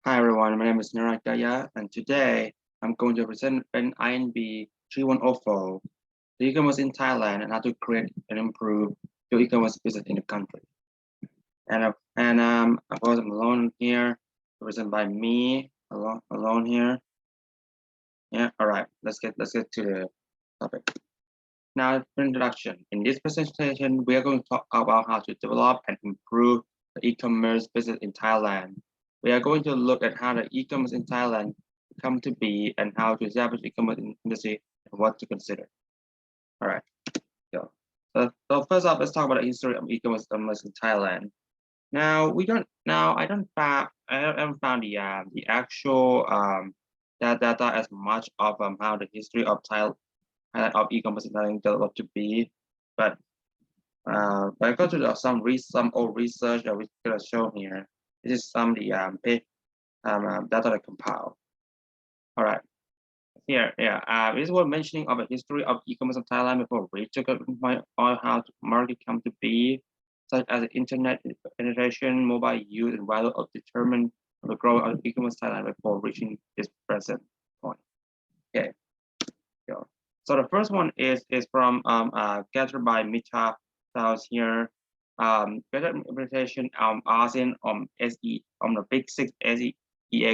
Hi everyone, my name is Narunad, and today I'm going to present an INB3104, the e-commerce in Thailand and how to create and improve your e-commerce business in the country. Of course I'm alone here, represented by me alone here. Yeah, all right, let's get to the topic. Now, introduction. In this presentation, we are going to talk about how to develop and improve the e-commerce business in Thailand. We are going to look at how the e-commerce in Thailand come to be and how to establish e-commerce industry and what to consider. All right, go. So first off, let's talk about the history of e-commerce in Thailand. Now I haven't found the actual data as much of how the history of Thailand of e-commerce in Thailand developed to be, but I go to some old research that we could have shown here. This is some of the data that compiled. All right, here, this was mentioning of a history of e-commerce in Thailand before we took a point on how the market come to be, such as internet penetration, mobile use, and value of determined the growth of e-commerce Thailand before reaching this present point. Okay, go. So the first one is from gathered by Mita House here. Better implementation ASEAN SE the big six SEA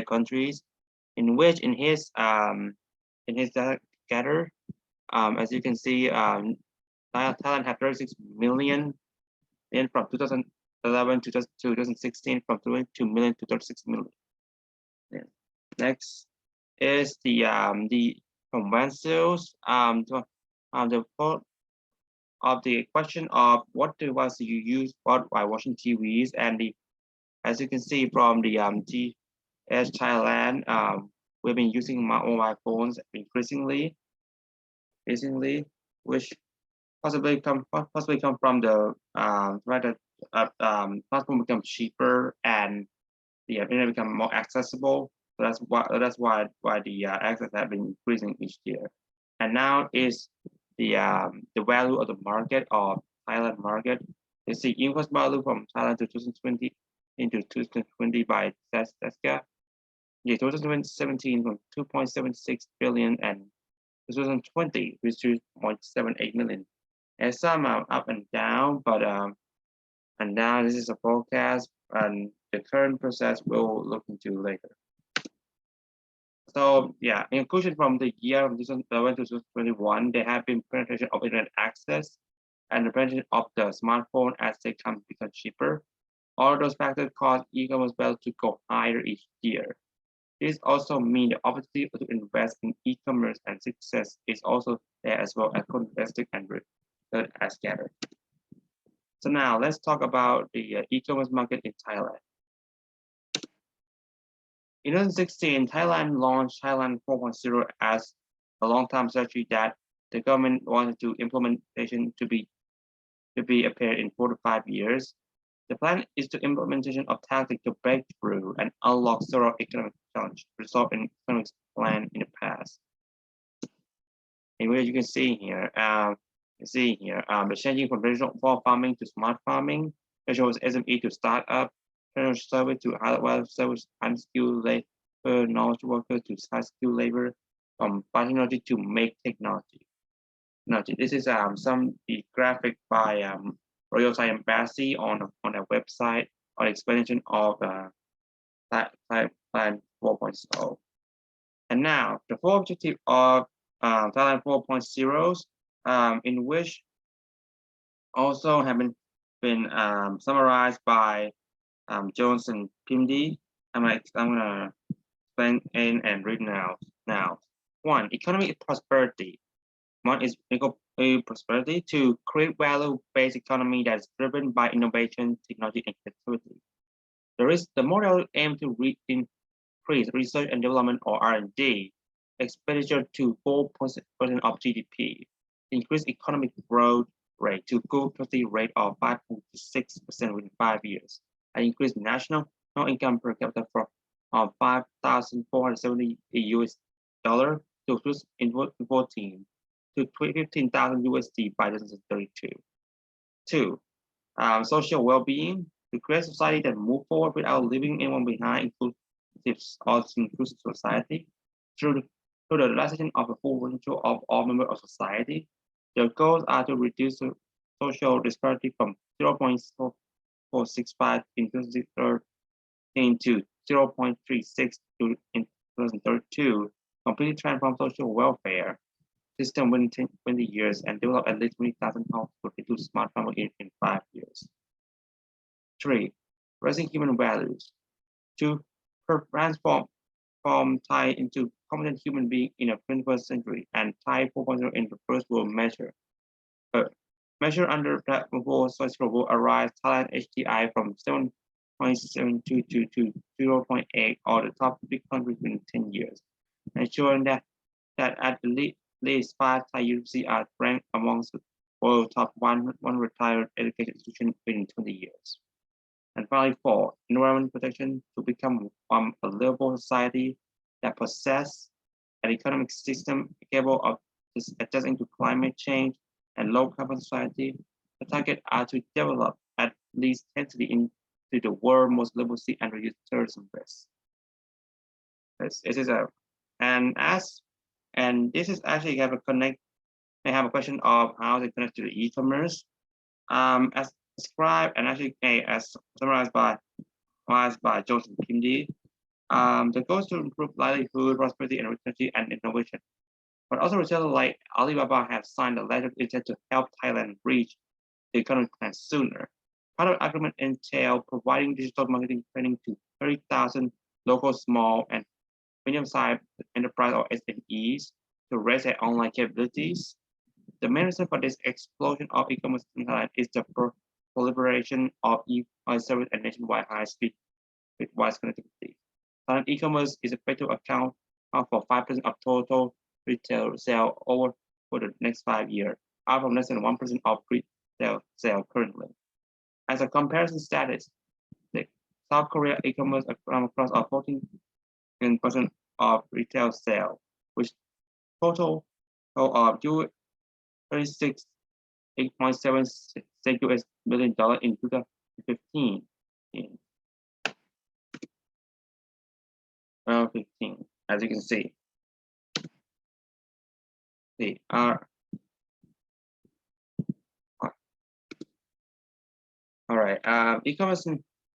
countries, in which in his gather, as you can see, Thailand had 36 million from 2011 to 2016, from 22 million to 36 million. Yeah. Next is the conventions the of the question of what device you use while watching TVs, and as you can see from the GS Thailand, we've been using mobile phones increasingly, which possibly come from the smartphone become cheaper and the internet become more accessible. So that's why the access have been increasing each year, and now is the value of the market of Thailand market. You see invoice value from Thailand to 2020 into 2020 by Seska. In 2017 from 2.76 billion and 2020 which 2.78 million. And some are up and down, but and now this is a forecast, and the current process we'll look into later. So yeah, in conclusion, from the year of 2011 to 2021, there have been penetration of internet access and the penetration of the smartphone as they become cheaper. All those factors cause e-commerce value to go higher each year. This also means the opportunity to invest in e-commerce and success is also there as well as investing and return as gathered. So now let's talk about the e-commerce market in Thailand. In 2016, Thailand launched Thailand 4.0 as a long-term strategy that the government wanted to implementation to be appeared in 4 to 5 years. The plan is to implementation of tactics to break through and unlock several economic challenges resolved in economic plan in the past. And where you can see here, the changing from traditional farming to smart farming, which was SME to startup, financial service to high-level service, unskilled labor, knowledge worker to high-skilled labor, from technology to make technology. Now, this is the graphic by Royal Thai Embassy on a website on explanation of Thailand 4.0. And now the full objective of Thailand 4.0, in which also have been summarized by Jones and Pimdi. I'm gonna explain in and read now. One, economic prosperity. One is prosperity, to create value-based economy that is driven by innovation, technology, and creativity. The model aim to increase research and development or R&D expenditure to 4% of GDP, increase economic growth rate to growth rate of 5.6% within 5 years, and increase national income per capita from 5,470 US dollar to 2014 to 15,000 USD by 2032. Two, social well-being, to create a society that move forward without leaving anyone behind, include or inclusive society through the realization of the full potential of all members of society. The goals are to reduce social disparity from 0.465 in 2013 to 0.36 in 2032, completely transform social welfare system within 20 years and develop at least 20,000 households into smart family in 5 years. 3. Raising human values. To transform Thai into competent human being in the 21st century and Thai 4.0 in the first world measure. Measure under platform social arise Thailand HDI from 7.72 to 0.8 or the top 3 countries within 10 years, ensuring that at least 5 Thai universities are ranked amongst the world top 100 higher education institutions within 20 years. And finally, 4, environment protection to become a livable society that possesses an economic system capable of adjusting to climate change and low carbon society. The target are to develop at least 10 cities into the world's most livable city and reduce tourism risks. This is this is actually have a connect. I have a question of how they connect to the e-commerce. As described and actually as summarized by Joseph Kimdi, the goal is to improve livelihood, prosperity, and opportunity and innovation. But also retailers like Alibaba have signed a letter of intent to help Thailand reach the economic plan sooner. Part of the agreement entails providing digital marketing training to 30,000 local small and medium-sized enterprise or SMEs to raise their online capabilities. The main reason for this explosion of e-commerce in Thailand is the proliferation of e-commerce service and nationwide high-speed wide connectivity. Thailand e-commerce is expected to account for 5% of total retail sales over for the next 5 years, up from less than 1% of retail sales currently. As a comparison status, the South Korea e-commerce across 14% of retail sales, which total of $36.8 billion in 2015. As you can see, all right. E-commerce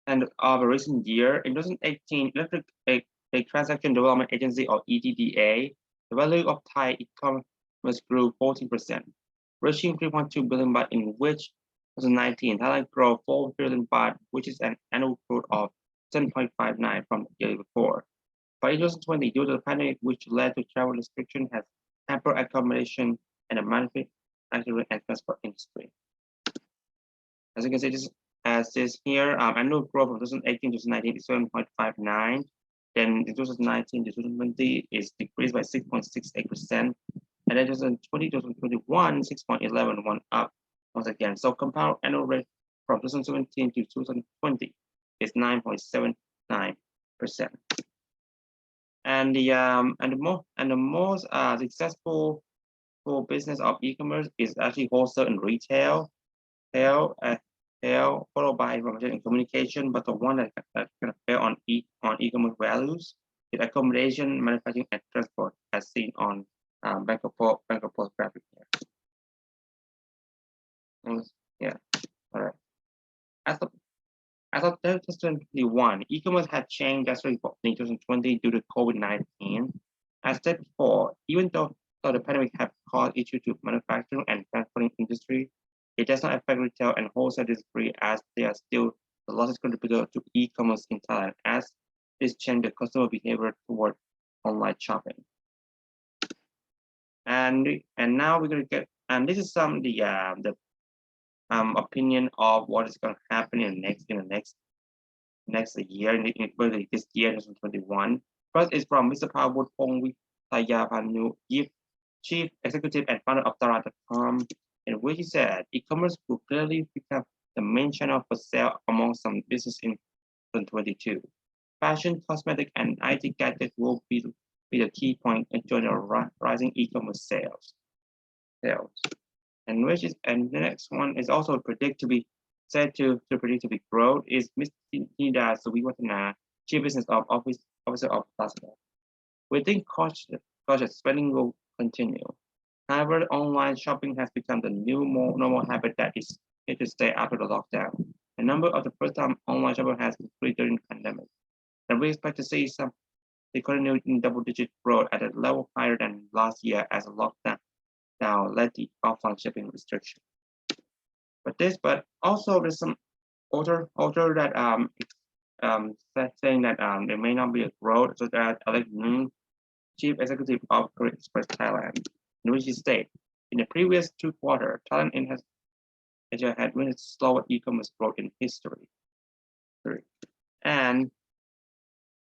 and of a recent year, in 2018, Electric a Transaction Development Agency or ETDA, the value of Thai e-commerce grew 14%, reaching 3.2 billion baht, in which 2019 Thailand grew 4 billion baht, which is an annual growth of 10.59 from the year before. By 2020, due to the pandemic, which led to travel restriction, has hampered accommodation and the manufacturing and transport industry. As you can see, this here, annual growth from 2018 to 2019 is 7.59. Then in 2019 to 2020 is decreased by 6.68%. And then 2020 to 2021, 6.11, one up once again. So compound annual rate from 2017 to 2020 is 9.79%. And the most successful business of e-commerce is actually wholesale and retail, followed by information and communication. But the one that can fail on e-commerce values is accommodation, manufacturing, and transport, as seen on Bank of Post graphic here. Yeah, all right. As of 2021, e-commerce had changed drastically in 2020 due to COVID-19. As said before, even though the pandemic have caused issues to manufacturing and transporting industry, it does not affect retail and wholesale industry, as they are still the largest contributor to e-commerce in Thailand, as this changed the customer behavior toward online shopping. And now we're gonna get, and this is some the opinion of what is going to happen in the next year, this year 2021. First is from Mr. Pawut Pongwitayapanu, Chief Executive and founder of Tara.com, in which he said e-commerce will clearly become the main channel for sale among some business in 2022. Fashion, cosmetic, and IT gadgets will be the key point in joining rising e-commerce sales. And the next one is also predict to be growth is Ms. Nida Suviwatana, Chief Business Officer opposite of possible. We think cautious spending will continue. However, online shopping has become the new normal habit that is here to stay after the lockdown. The number of the first-time online shopper has increased during the pandemic, and we expect to see some continue in double-digit growth at a level higher than last year as a lockdown led to offline shipping restriction. But also there's some author that saying that there may not be a growth, so that Alex Ng, Chief Executive of Korea Express Thailand, in which he stated, in the previous 2 quarters, Thailand had witnessed slowest e-commerce growth in history. And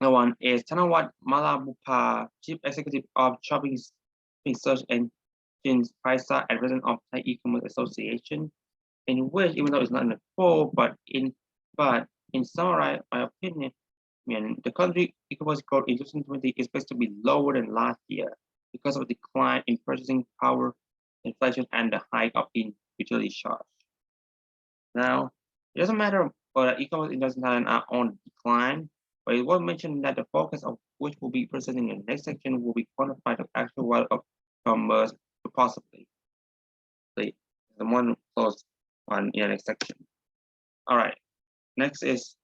the one is Thanawat Malabupa, Chief Executive of Shopping Search Engines Pricesa and President of Thai E-commerce Association, in which, even though it's not in the full, but in summary, my opinion, the country e-commerce growth in 2020 is expected to be lower than last year because of a decline in purchasing power, inflation, and the hike of utility charge. Now, it doesn't matter whether e-commerce industry in Thailand are on decline, but it was mentioned that the focus of which will be presented in the next section will be quantify the actual value of commerce possibly. The one close on in the next section. All right. Next is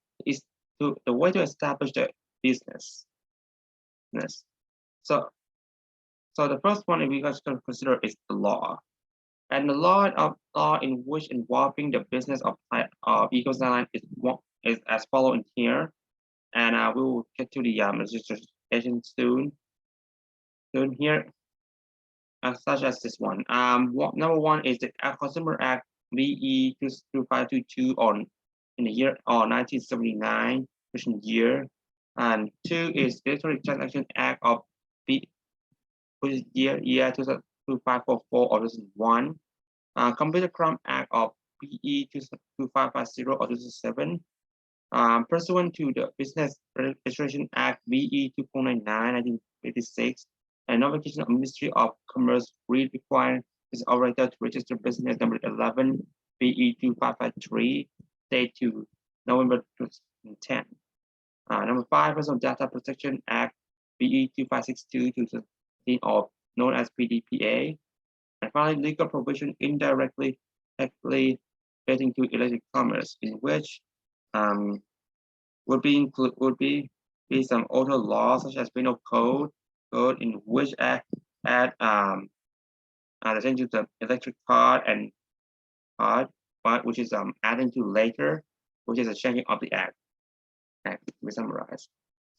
the way to establish the business. So the first one we guys can consider is the law, and the law in which involving the business of e-commerce is as follows in here, and we will get to the legislation soon here, such as this one. Number one is the Consumer Act VE 2522 in the year 1979, year, and 2 is the Electronic Transaction Act of year 2544 or 2001, Computer Crime Act of PE 2550 or 2007, pursuant to the Business Registration Act VE 2499 1986, and notification of Ministry of Commerce requiring its operator to register business number 11 VE 2553, date to November 2010. Number 5, Personal Data Protection Act VE 2562 2015, or known as PDPA. And finally, legal provision indirectly relating to electronic commerce, in which would be some other laws such as penal code in which add the change to the electric card and which is adding to later, which is a changing of the act. We summarize.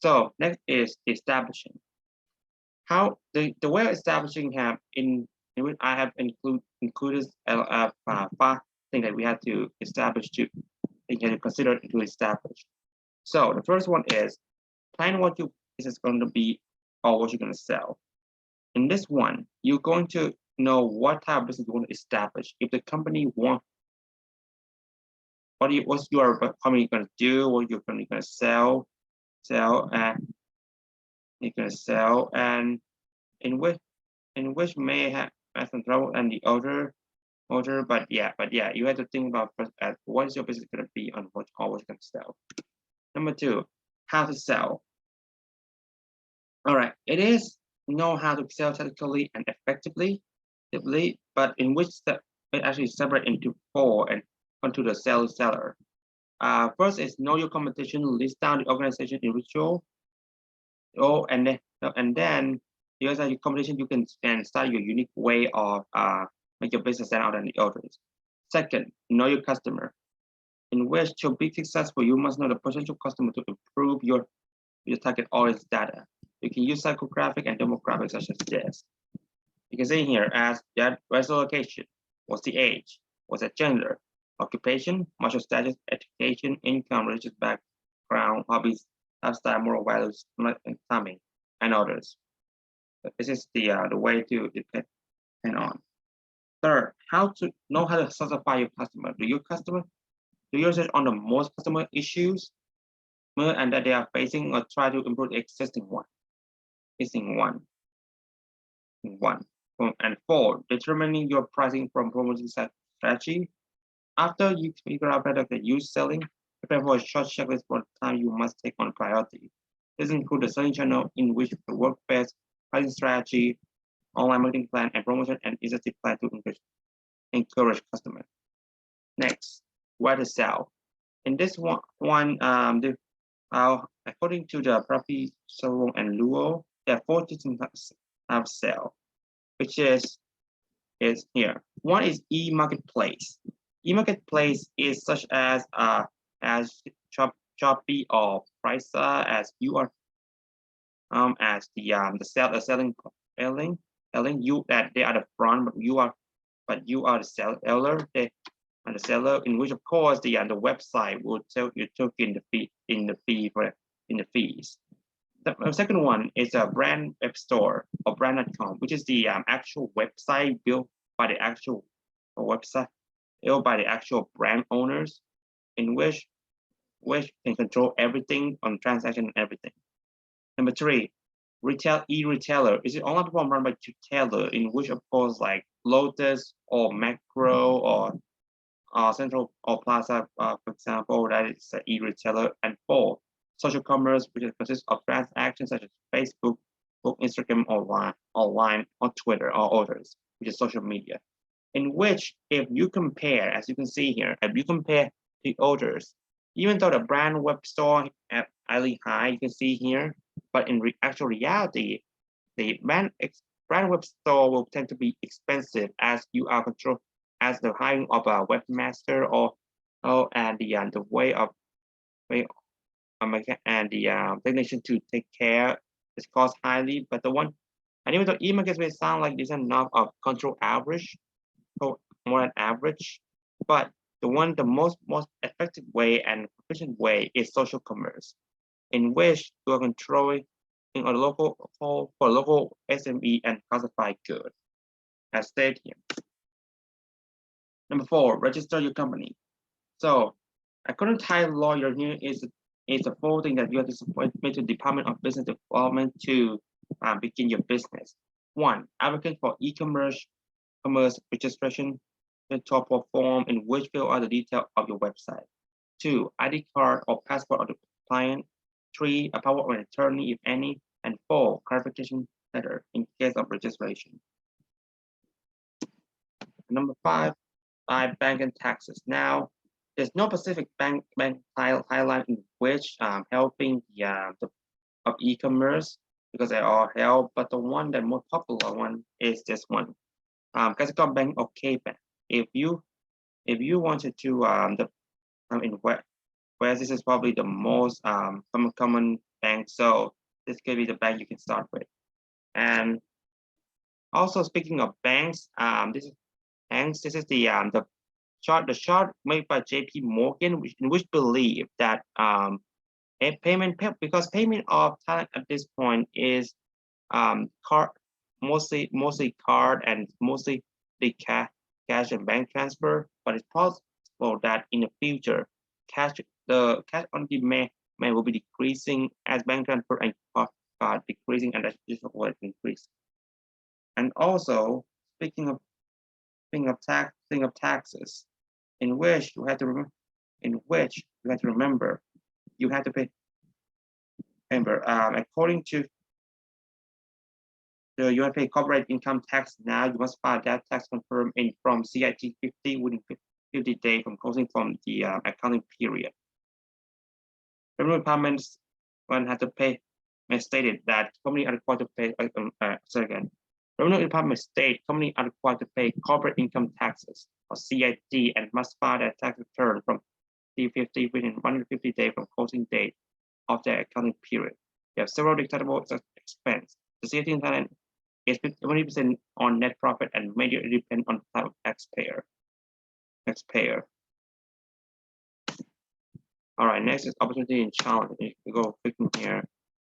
So next is establishing. How the way of establishing I have included 5 things that we have to establish to consider to establish. So the first one is plan what your business is going to be or what you're going to sell. In this one, you're going to know what type of business you want to establish. If the company wants, what's your company going to do, what you're going to sell, and you're going to sell, and in which may have some trouble and the other, but yeah, you have to think about what is your business going to be on what you're going to sell. Number 2, how to sell. All right, it is know how to sell technically and effectively, but in which step it actually separate into 4 and onto the seller. First is know your competition, list down the organization individual. And then here's your competition. You can start your unique way of make your business stand out than the others. Second, know your customer. In which to be successful, you must know the potential customer to improve your target audience data. You can use psychographic and demographics such as this. You can see here as that where's the location, what's the age, what's the gender, occupation, martial status, education, income, religious background, hobbies, lifestyle, moral values, and timing, and others. But this is the way to depend on. Third, how to know how to satisfy your customer. Do you research on the most customer issues and that they are facing, or try to improve the existing one? And 4, determining your pricing from promotion strategy. After you figure out product that you're selling, prepare for a short checklist for the time you must take on priority. This includes the selling channel in which the work-based pricing strategy, online marketing plan, and promotion and incentive plan to encourage customers. Next, where to sell. In this according to the Prapi, Salong, and Luo, there are 4 systems of sale, which is here. One is e-marketplace. E-marketplace is such as Shopee or Prisa, as you are as the selling you that they are the front, but you are the seller. They and the seller, in which of course the website will tell you took in the fees. The second one is a brand web store or brand.com, which is the actual website built by the actual brand owners, in which can control everything on transaction and everything. Number 3, e-retailer is an online platform run by retailer, in which of course like Lotus or Macro or Central or Plaza, for example, that is an e-retailer. And 4, social commerce, which consists of transactions such as Facebook, Instagram, online, on Twitter, or others, which is social media. In which, if you compare, as you can see here, if you compare the others, even though the brand web store at highly high, you can see here, but in actual reality, the brand web store will tend to be expensive as you are controlled as the hiring of a webmaster and the way and the technician to take care is cost highly. But the one, and even though e-markets may sound like this enough of control average, more than average, but the most effective way and efficient way is social commerce, in which you are controlling in a local SME and classified good, as stated here. Number 4, register your company. So, according to Thai law, here is the 4 thing that you have to submit to the Department of Business Development to begin your business. 1, applicant for e-commerce registration, the top of form in which fill out the detail of your website. 2, ID card or passport of the client. 3, a power of an attorney, if any. And 4, clarification letter in case of registration. Number 5, bank and taxes. Now, there's no specific bank Thailand in which helping of e-commerce, because they all help. But the one that most popular one is this one, Kasikorn Bank or K-Bank. If you wanted to in where this is probably the most common bank, so this could be the bank you can start with. And also speaking of banks, this is the chart made by J.P. Morgan, in which believe that because payment of Thailand at this point is card, mostly card and mostly the cash and bank transfer, but it's possible that in the future the cash on demand will be decreasing as bank transfer and card decreasing and additional will increase. And also speaking of taxes, in which you have to remember, you have to pay. According to the you have to pay corporate income tax now. You must file that tax confirmed from CIT 50 within 50 days from closing from the accounting period. Revenue departments one has to pay. Stated that company are required to pay. Revenue department state company are required to pay corporate income taxes or CIT and must file their tax return from C50 within 150 days from closing date of their accounting period. They have several deductible expense. The CIT in Thailand is 20% on net profit and majorly depend on the type of taxpayer. All right, next is opportunity and challenge. We go clicking here.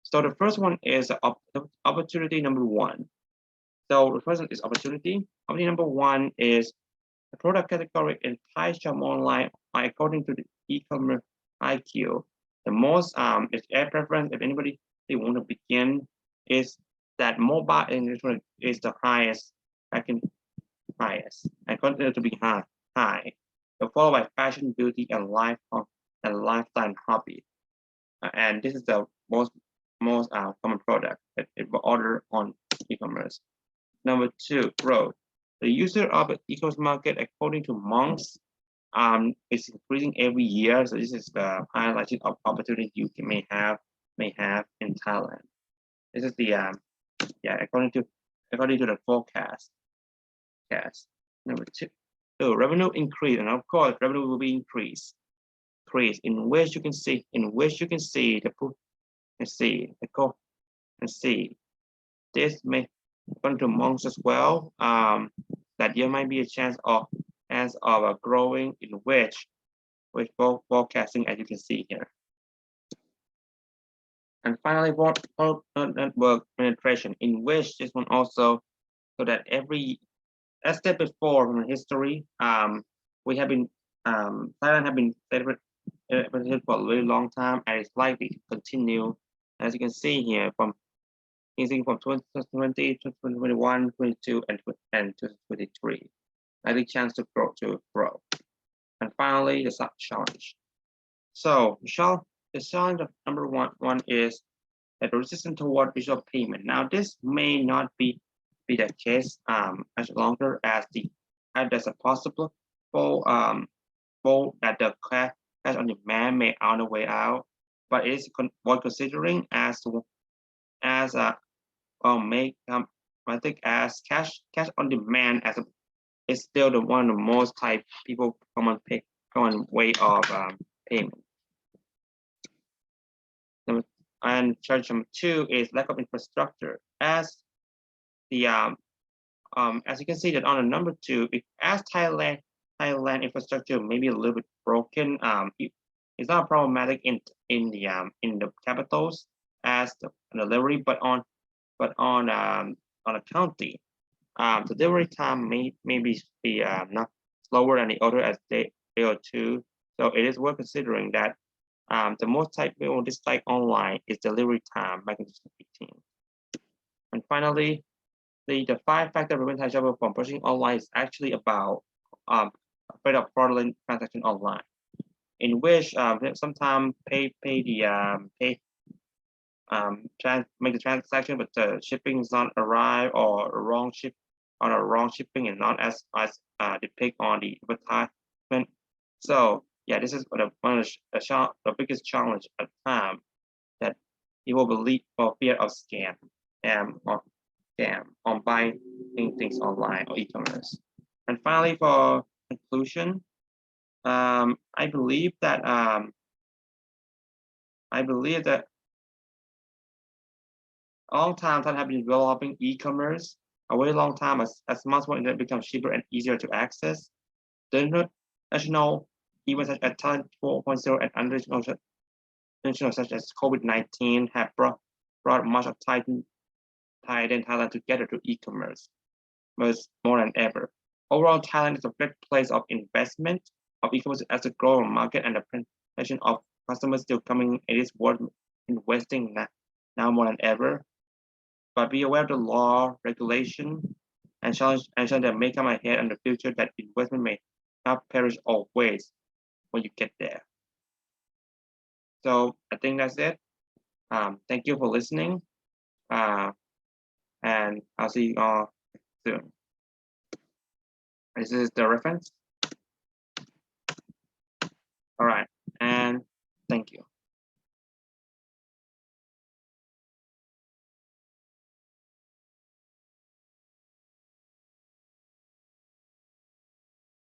So the first one is opportunity number 1. So the first one is opportunity. Opportunity number 1 is the product category in Thai shop online according to the e-commerce IQ. The most is air preference. If anybody they want to begin, is that mobile and electronic is the highest. Highest and continue to be high. Followed by fashion, beauty, and lifestyle hobby. And this is the most most common product that it will order on e-commerce. Number 2, growth. The user of the e-commerce market, according to monks, is increasing every year. So this is the highlighting of opportunity you may have in Thailand. This is the according to the forecast. Number 2, so revenue increase, and of course revenue will be increased in which you can see the proof and see the code and see this may according to monks as well, that there might be a chance of growing in which forecasting, as you can see here. And finally, network penetration, in which this one also, so that as said before from history, we have been Thailand have been penetrated for a very long time, and it's likely to continue, as you can see here, from 2020, 2021, 22, and 2023. I think chance to grow. And finally, the challenge. So the challenge of number one is that the resistance toward visual payment. Now, this may not be the case as longer as there's a possible that the cash on demand may on the way out, but it is worth considering I think as cash on demand is still the one of the most type people common way of payment. And challenge number 2 is lack of infrastructure. As you can see that on the number 2, as Thailand infrastructure may be a little bit broken, it's not problematic in the capitals as the delivery, but on a county, the delivery time may be not slower than the other as day or two. So it is worth considering that the most type people dislike online is delivery time back in 2018. And finally, the 5 factor prevent Thai shopper from purchasing online is actually about afraid of fraudulent transaction online, in which sometimes make the transaction, but the shipping is not arrived, or wrong shipping and not as depict on the advertisement. So yeah, this is one of the biggest challenge at the time, that people believe for fear of scam on buying things online or e-commerce. And finally, for conclusion, I believe that a long time Thailand have been developing e-commerce a very long time as smartphone internet becomes cheaper and easier to access. The international events such as Thailand 4.0 and international such as COVID-19 have brought much of Thailand together to e-commerce more than ever. Overall, Thailand is a great place of investment of e-commerce as a growing market, and the penetration of customers still coming. It is worth investing now more than ever. But be aware of the law, regulation, and challenge that may come ahead in the future, that investment may not perish always when you get there. So I think that's it. Thank you for listening. And I'll see you all soon. This is the reference. All right.